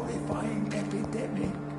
horrifying epidemic.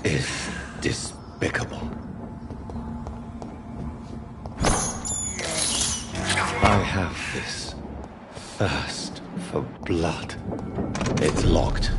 is despicable. I have this thirst for blood. It's locked.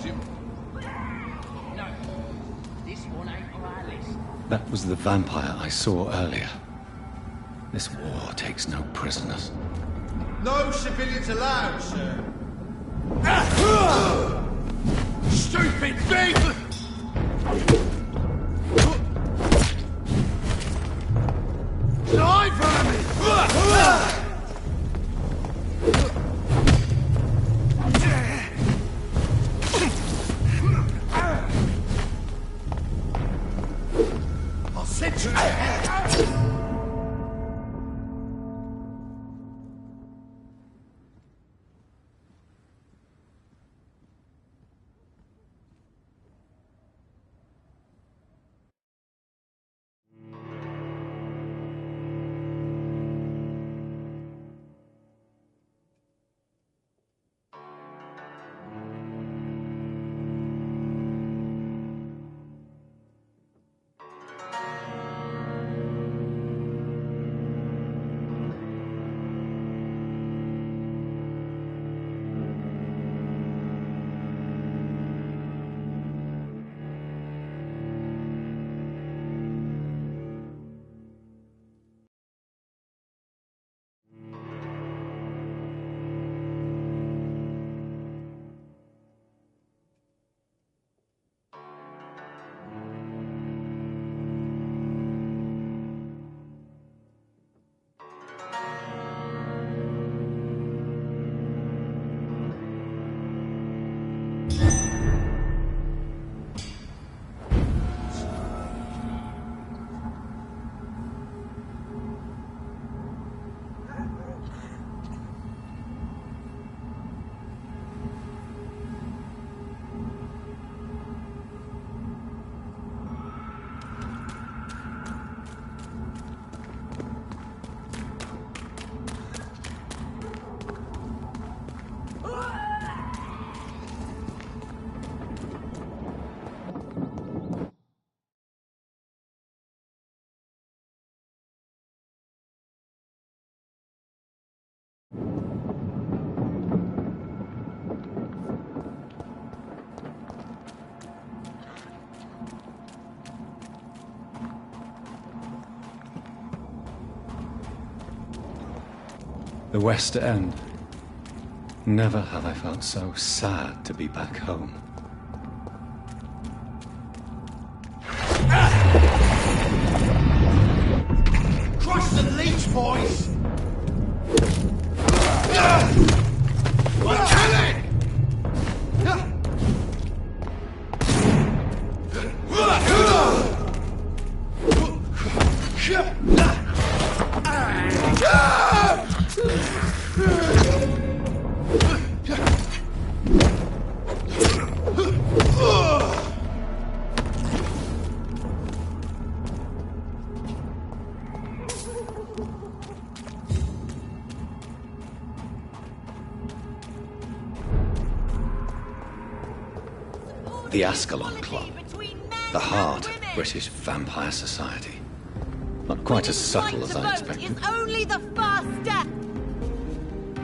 him. No, this one ain't on our list. That was the vampire I saw earlier. This war takes no prisoners. No civilians allowed, sir. Stupid thief! Die, vermin! I'll set you to hell! The West End. Never have I felt so sad to be back home. Cross the leech, boys! The Ascalon Club. The heart of British vampire society. Not quite as subtle as I expected. It's only the first step.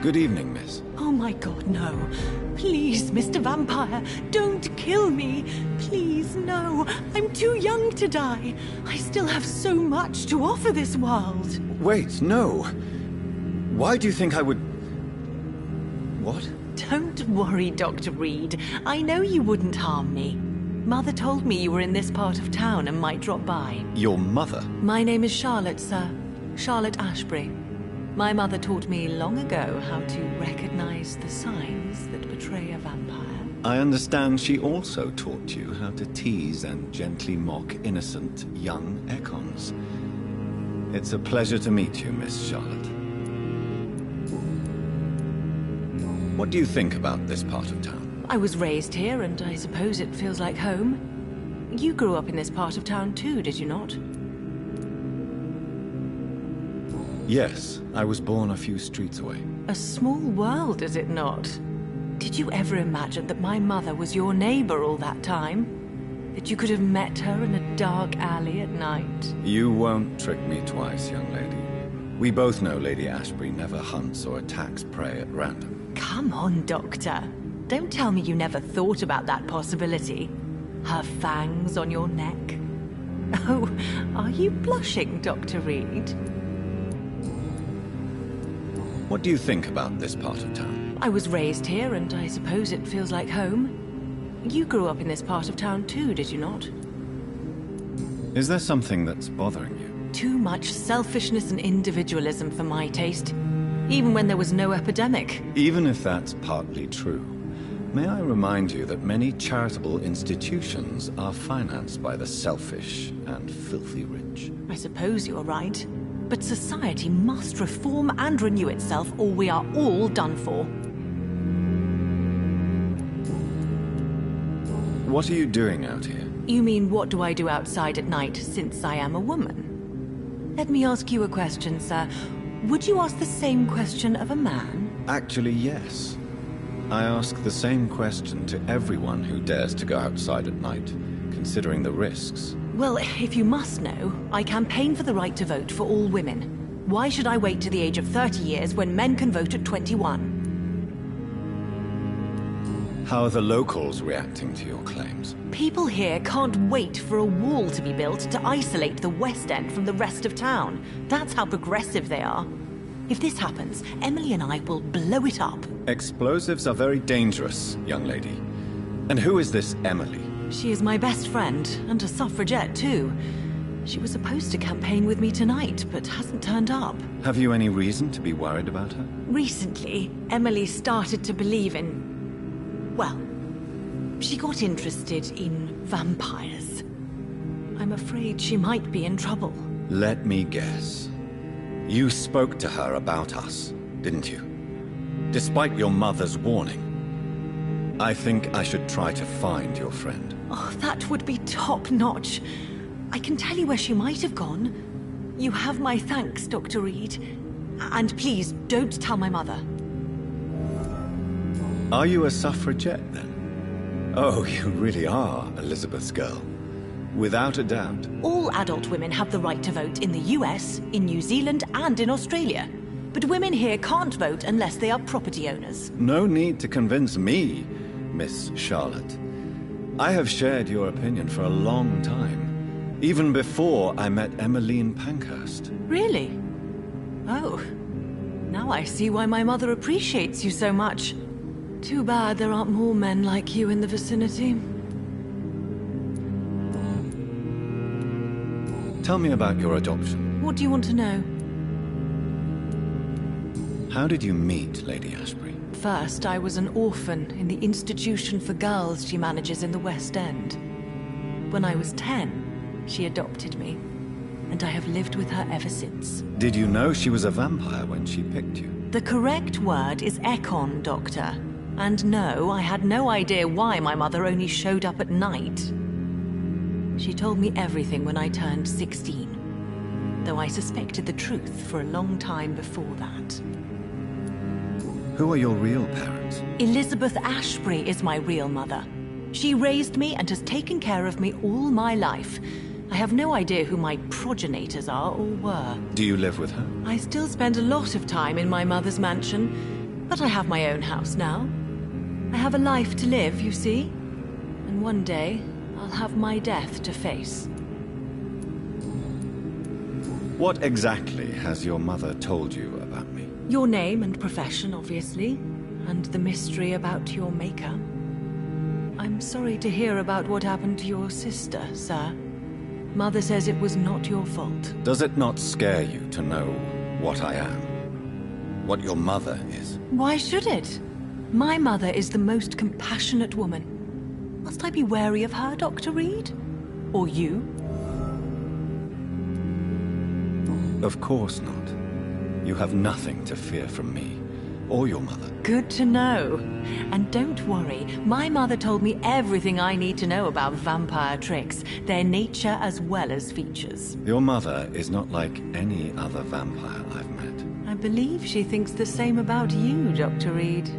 Good evening, miss. Oh my God, no. Please, Mr. Vampire, don't kill me. Please, no. I'm too young to die. I still have so much to offer this world. Wait, no. Why do you think I would... What? Don't worry, Dr. Reed. I know you wouldn't harm me. Mother told me you were in this part of town and might drop by. Your mother? My name is Charlotte, sir. Charlotte Ashbury. My mother taught me long ago how to recognize the signs that betray a vampire. I understand she also taught you how to tease and gently mock innocent young Ekons. It's a pleasure to meet you, Miss Charlotte. What do you think about this part of town? I was raised here, and I suppose it feels like home. You grew up in this part of town too, did you not? Yes, I was born a few streets away. A small world, is it not? Did you ever imagine that my mother was your neighbor all that time? That you could have met her in a dark alley at night? You won't trick me twice, young lady. We both know Lady Ashbury never hunts or attacks prey at random. Come on, Doctor. Don't tell me you never thought about that possibility. Her fangs on your neck. Oh, are you blushing, Dr. Reed? What do you think about this part of town? I was raised here, and I suppose it feels like home. You grew up in this part of town too, did you not? Is there something that's bothering you? Too much selfishness and individualism for my taste. Even when there was no epidemic. Even if that's partly true, may I remind you that many charitable institutions are financed by the selfish and filthy rich. I suppose you're right. But society must reform and renew itself, or we are all done for. What are you doing out here? You mean, what do I do outside at night, since I am a woman? Let me ask you a question, sir. Would you ask the same question of a man? Actually, yes. I ask the same question to everyone who dares to go outside at night, considering the risks. Well, if you must know, I campaign for the right to vote for all women. Why should I wait to the age of 30 years when men can vote at 21? How are the locals reacting to your claims? People here can't wait for a wall to be built to isolate the West End from the rest of town. That's how progressive they are. If this happens, Emily and I will blow it up. Explosives are very dangerous, young lady. And who is this Emily? She is my best friend, and a suffragette too. She was supposed to campaign with me tonight, but hasn't turned up. Have you any reason to be worried about her? Recently, Emily started to believe in... well, she got interested in vampires. I'm afraid she might be in trouble. Let me guess. You spoke to her about us, didn't you? Despite your mother's warning. I think I should try to find your friend. Oh, that would be top-notch. I can tell you where she might have gone. You have my thanks, Dr. Reed. And please, don't tell my mother. Are you a suffragette, then? Oh, you really are Elizabeth's girl. Without a doubt. All adult women have the right to vote in the US, in New Zealand, and in Australia. But women here can't vote unless they are property owners. No need to convince me, Miss Charlotte. I have shared your opinion for a long time. Even before I met Emmeline Pankhurst. Really? Oh. Now I see why my mother appreciates you so much. Too bad there aren't more men like you in the vicinity. Tell me about your adoption. What do you want to know? How did you meet Lady Ashbury? First, I was an orphan in the institution for girls she manages in the West End. When I was 10, she adopted me, and I have lived with her ever since. Did you know she was a vampire when she picked you? The correct word is Econ, Doctor. And no, I had no idea why my mother only showed up at night. She told me everything when I turned 16, though I suspected the truth for a long time before that. Who are your real parents? Elizabeth Ashbury is my real mother. She raised me and has taken care of me all my life. I have no idea who my progenitors are or were. Do you live with her? I still spend a lot of time in my mother's mansion, but I have my own house now. I have a life to live, you see. And one day, I'll have my death to face. What exactly has your mother told you about me? Your name and profession, obviously, and the mystery about your maker. I'm sorry to hear about what happened to your sister, sir. Mother says it was not your fault. Does it not scare you to know what I am? What your mother is? Why should it? My mother is the most compassionate woman. Must I be wary of her, Dr. Reed? Or you? Of course not. You have nothing to fear from me, or your mother. Good to know. And don't worry, my mother told me everything I need to know about vampire tricks, their nature as well as features. Your mother is not like any other vampire I've met. I believe she thinks the same about you, Dr. Reed.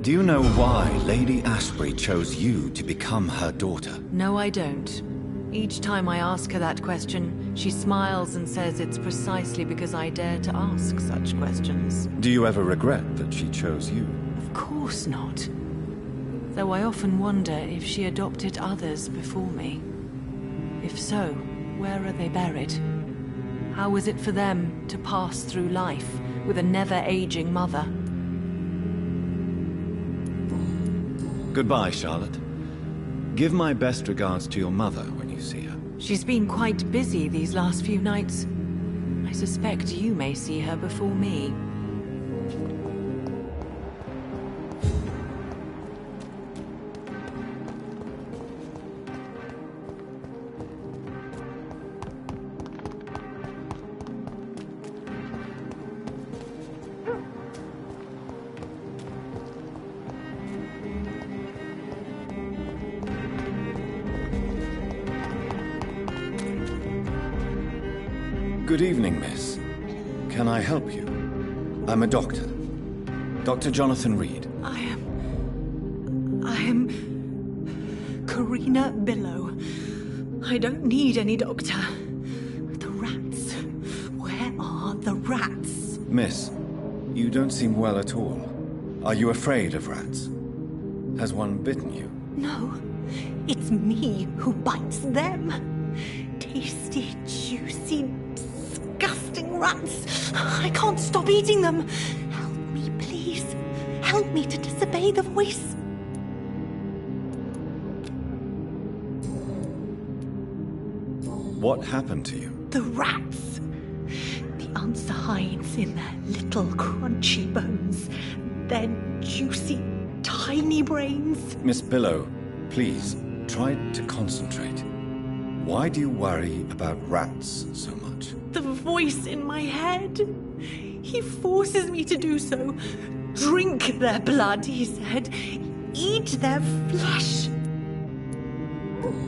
Do you know why Lady Ashbury chose you to become her daughter? No, I don't. Each time I ask her that question, she smiles and says it's precisely because I dare to ask such questions. Do you ever regret that she chose you? Of course not. Though I often wonder if she adopted others before me. If so, where are they buried? How was it for them to pass through life with a never-aging mother? Goodbye, Charlotte. Give my best regards to your mother when you see her. She's been quite busy these last few nights. I suspect you may see her before me. Good evening, miss. Can I help you? I'm a doctor. Dr. Jonathan Reed. I am Karina Billow. I don't need any doctor. The rats. Where are the rats? Miss, you don't seem well at all. Are you afraid of rats? Has one bitten you? No, it's me who bites them. Tasty, juicy, disgusting rats. I can't stop eating them. Help me, please. Help me to disobey the voice. What happened to you? The rats. The answer hides in their little crunchy bones. Their juicy, tiny brains. Miss Billow, please, try to concentrate. Why do you worry about rats so much? The voice in my head. He forces me to do so. Drink their blood, he said. Eat their flesh.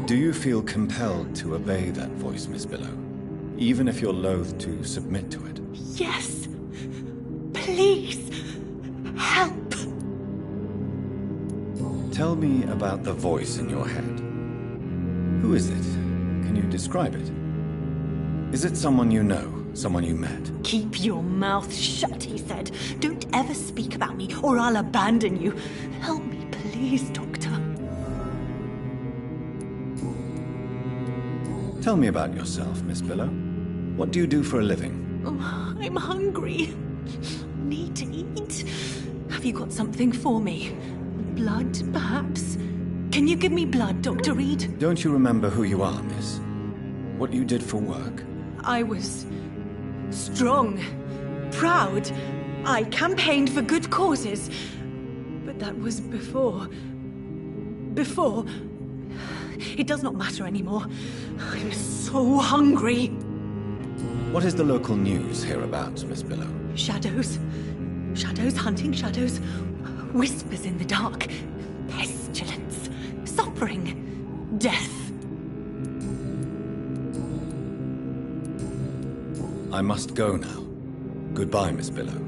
Do you feel compelled to obey that voice, Miss Billow? Even if you're loath to submit to it? Yes. Please. Help. Tell me about the voice in your head. Who is it? Can you describe it? Is it someone you know? Someone you met? Keep your mouth shut, he said. Don't ever speak about me, or I'll abandon you. Help me, please, Doctor. Tell me about yourself, Miss Billow. What do you do for a living? Oh, I'm hungry. Need to eat. Have you got something for me? Blood, perhaps? Can you give me blood, Dr. Reed? Don't you remember who you are, miss? What you did for work? I was strong, proud. I campaigned for good causes. But that was before. Before. It does not matter anymore. I'm so hungry. What is the local news hereabouts, Miss Billow? Shadows. Shadows hunting shadows. Whispers in the dark. Pestilence. Suffering. Death. I must go now. Goodbye, Miss Billow.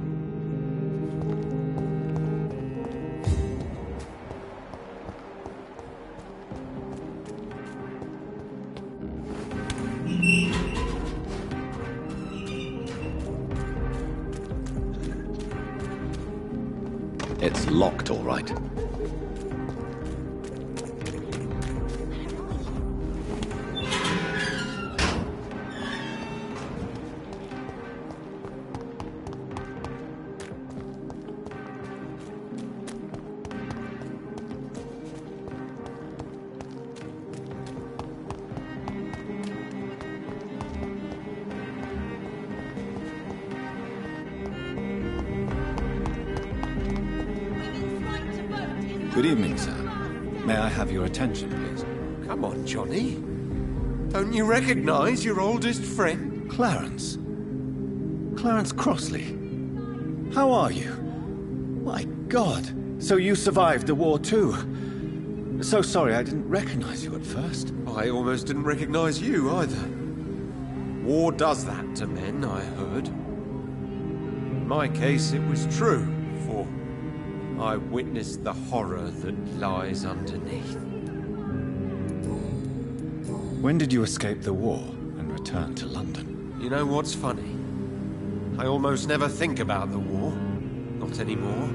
It's locked, all right. Good evening, sir. May I have your attention, please? Come on, Johnny. Don't you recognize your oldest friend? Clarence. Clarence Crossley. How are you? My God. So you survived the war too. So sorry I didn't recognize you at first. I almost didn't recognize you either. War does that to men, I heard. In my case, it was true, for I witnessed the horror that lies underneath. When did you escape the war and return to London? You know what's funny? I almost never think about the war. Not anymore.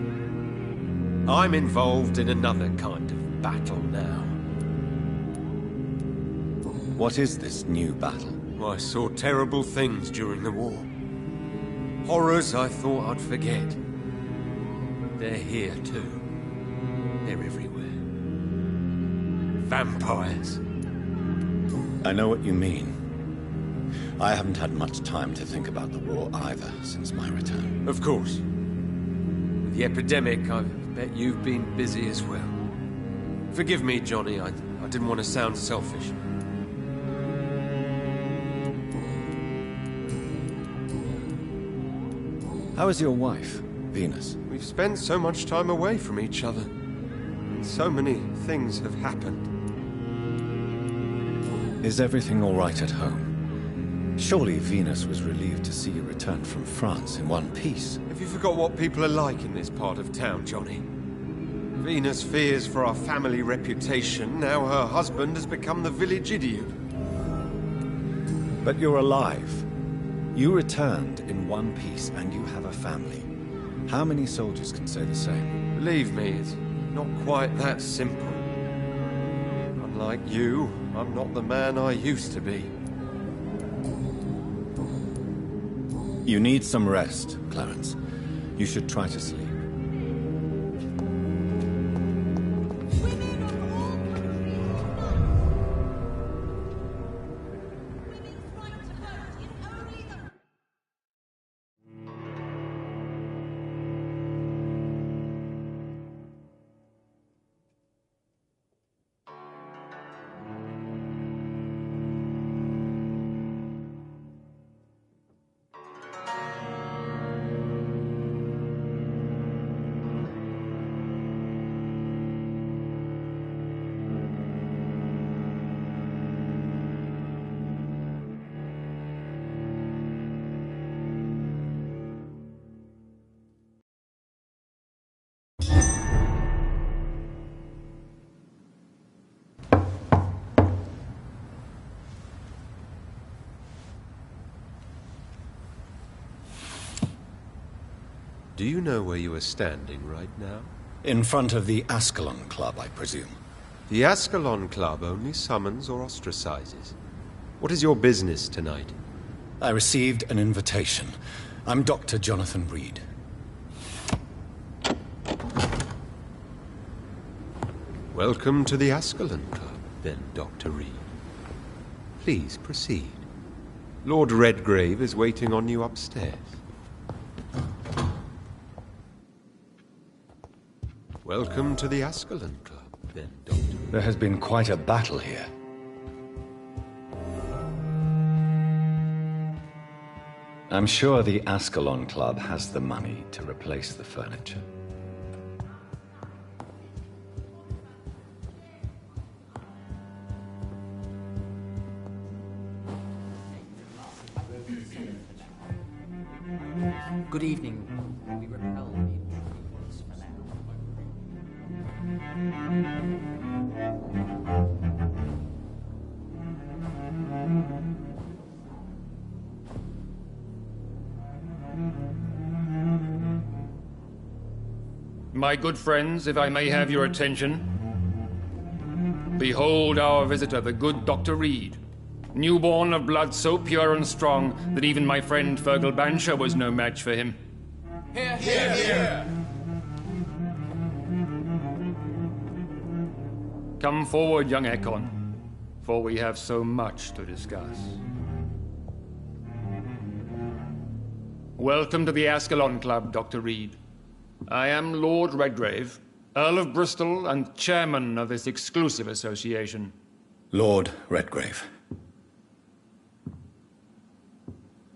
I'm involved in another kind of battle now. What is this new battle? I saw terrible things during the war. Horrors I thought I'd forget. They're here too. They're everywhere. Vampires. I know what you mean. I haven't had much time to think about the war either since my return. Of course. With the epidemic, I bet you've been busy as well. Forgive me, Johnny, I didn't want to sound selfish. How is your wife, Venus? We've spent so much time away from each other. And so many things have happened. Is everything all right at home? Surely Venus was relieved to see you return from France in one piece. Have you forgot what people are like in this part of town, Johnny? Venus fears for our family reputation. Now her husband has become the village idiot. But you're alive. You returned in one piece and you have a family. How many soldiers can say the same? Believe me, it's not quite that simple. Unlike you, I'm not the man I used to be. You need some rest, Clarence. You should try to sleep. Do you know where you are standing right now? In front of the Ascalon Club, I presume. The Ascalon Club only summons or ostracizes. What is your business tonight? I received an invitation. I'm Dr. Jonathan Reed. Welcome to the Ascalon Club, then, Dr. Reed. Please proceed. Lord Redgrave is waiting on you upstairs. Welcome to the Ascalon Club, then, Doctor. There has been quite a battle here. I'm sure the Ascalon Club has the money to replace the furniture. Good evening. We repel the intruders for now. My good friends, if I may have your attention. Behold our visitor, the good Dr. Reed. Newborn of blood so pure and strong that even my friend Fergal Bancher was no match for him. Hear, hear, hear! Come forward, young Ekon, for we have so much to discuss. Welcome to the Ascalon Club, Dr. Reed. I am Lord Redgrave, Earl of Bristol and chairman of this exclusive association. Lord Redgrave.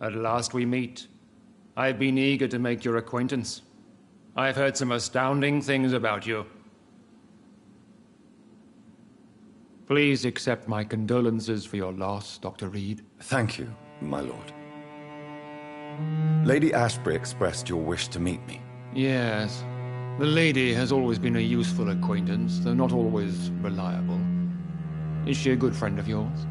At last we meet. I've been eager to make your acquaintance. I've heard some astounding things about you. Please accept my condolences for your loss, Dr. Reed. Thank you, my lord. Lady Ashbury expressed your wish to meet me. Yes. The lady has always been a useful acquaintance, though not always reliable. Is she a good friend of yours?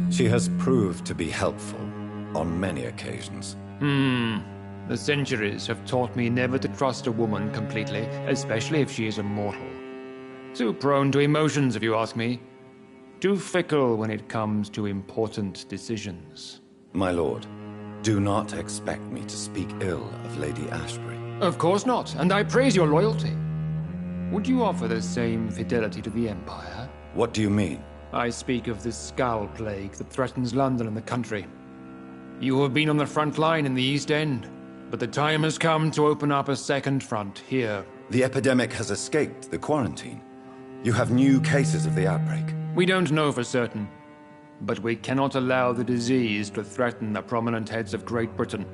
She has proved to be helpful on many occasions. The centuries have taught me never to trust a woman completely, especially if she is a mortal. Too prone to emotions, if you ask me. Too fickle when it comes to important decisions. My lord, do not expect me to speak ill of Lady Ashbury. Of course not, and I praise your loyalty. Would you offer the same fidelity to the Empire? What do you mean? I speak of the Skull Plague that threatens London and the country. You have been on the front line in the East End, but the time has come to open up a second front here. The epidemic has escaped the quarantine. You have new cases of the outbreak. We don't know for certain, but we cannot allow the disease to threaten the prominent heads of Great Britain.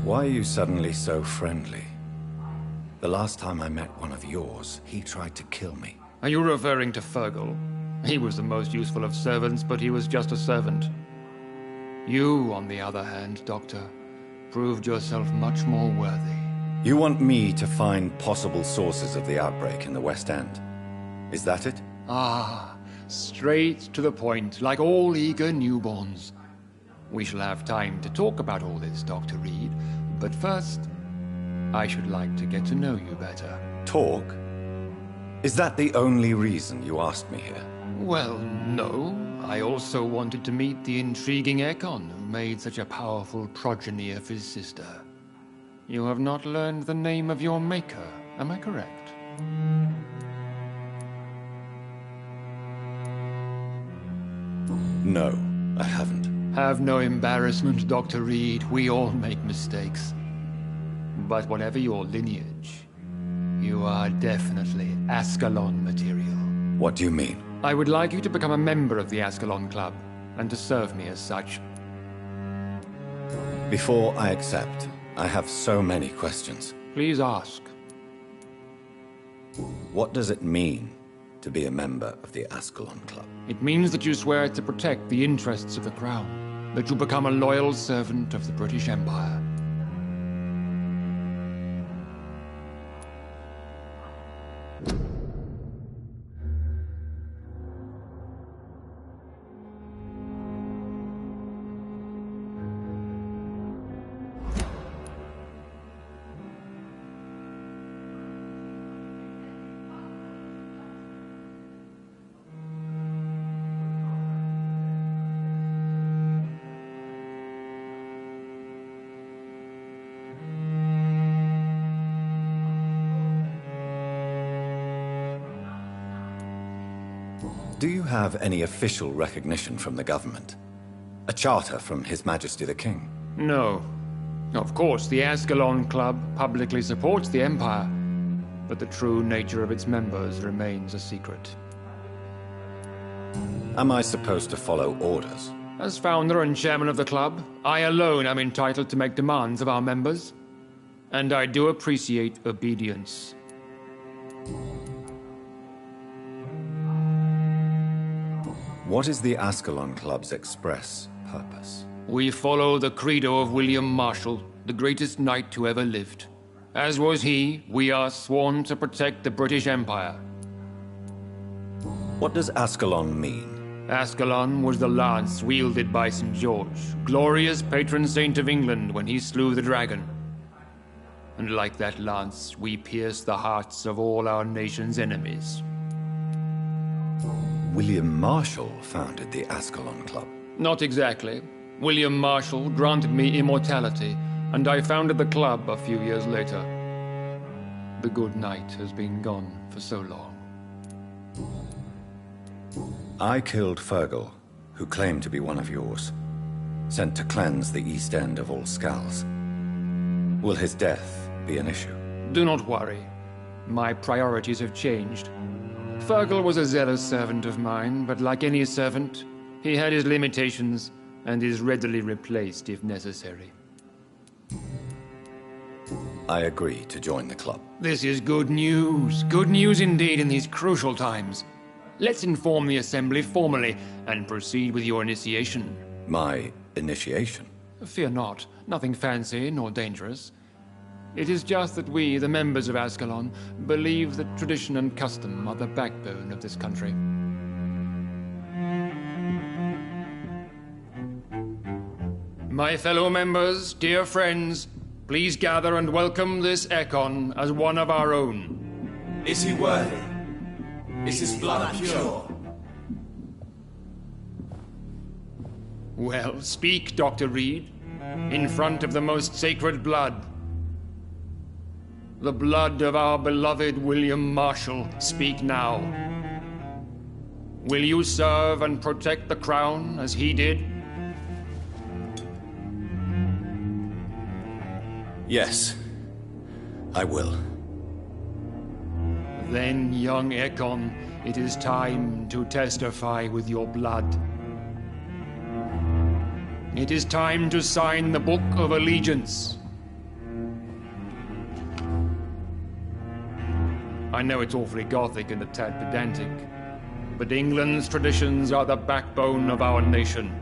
Why are you suddenly so friendly? The last time I met one of yours, he tried to kill me. Are you referring to Fergal? He was the most useful of servants, but he was just a servant. You, on the other hand, Doctor, proved yourself much more worthy. You want me to find possible sources of the outbreak in the West End? Is that it? Ah, straight to the point, like all eager newborns. We shall have time to talk about all this, Dr. Reed, but first, I should like to get to know you better. Talk? Is that the only reason you asked me here? Well, no. I also wanted to meet the intriguing Ekon, who made such a powerful progeny of his sister. You have not learned the name of your maker, am I correct? No, I haven't. Have no embarrassment, Dr. Reed. We all make mistakes. But whatever your lineage, you are definitely Ascalon material. What do you mean? I would like you to become a member of the Ascalon Club, and to serve me as such. Before I accept, I have so many questions. Please ask. What does it mean to be a member of the Ascalon Club? It means that you swear to protect the interests of the Crown, that you become a loyal servant of the British Empire. Do you have any official recognition from the government? A charter from His Majesty the King? No. Of course, the Ascalon Club publicly supports the Empire, but the true nature of its members remains a secret. Am I supposed to follow orders? As founder and chairman of the club, I alone am entitled to make demands of our members, and I do appreciate obedience. What is the Ascalon Club's express purpose? We follow the credo of William Marshall, the greatest knight who ever lived. As was he, we are sworn to protect the British Empire. What does Ascalon mean? Ascalon was the lance wielded by St. George, glorious patron saint of England when he slew the dragon. And like that lance, we pierce the hearts of all our nation's enemies. William Marshall founded the Ascalon Club. Not exactly. William Marshall granted me immortality, and I founded the club a few years later. The good knight has been gone for so long. I killed Fergal, who claimed to be one of yours, sent to cleanse the East End of all skulls. Will his death be an issue? Do not worry. My priorities have changed. Fergal was a zealous servant of mine, but like any servant, he had his limitations and is readily replaced if necessary. I agree to join the club. This is good news. Good news indeed in these crucial times. Let's inform the Assembly formally and proceed with your initiation. My initiation? Fear not, nothing fancy nor dangerous. It is just that we, the members of Ascalon, believe that tradition and custom are the backbone of this country. My fellow members, dear friends, please gather and welcome this Ekon as one of our own. Is he worthy? Is his blood pure? Well, speak, Dr. Reed, in front of the most sacred blood. The blood of our beloved William Marshall, speak now. Will you serve and protect the crown as he did? Yes, I will. Then, young Ekon, it is time to testify with your blood. It is time to sign the Book of Allegiance. I know it's awfully gothic and a tad pedantic, but England's traditions are the backbone of our nation.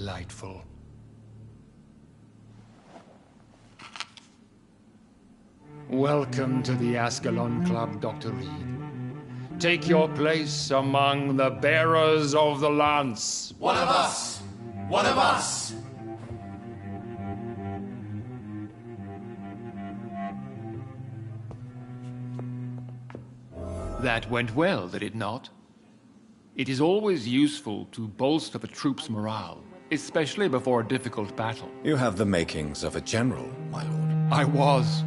delightful. Welcome to the Ascalon Club, Dr. Reed. Take your place among the bearers of the lance. One of us! One of us! That went well, did it not? It is always useful to bolster the troops' morale, especially before a difficult battle. You have the makings of a general, my lord. I was.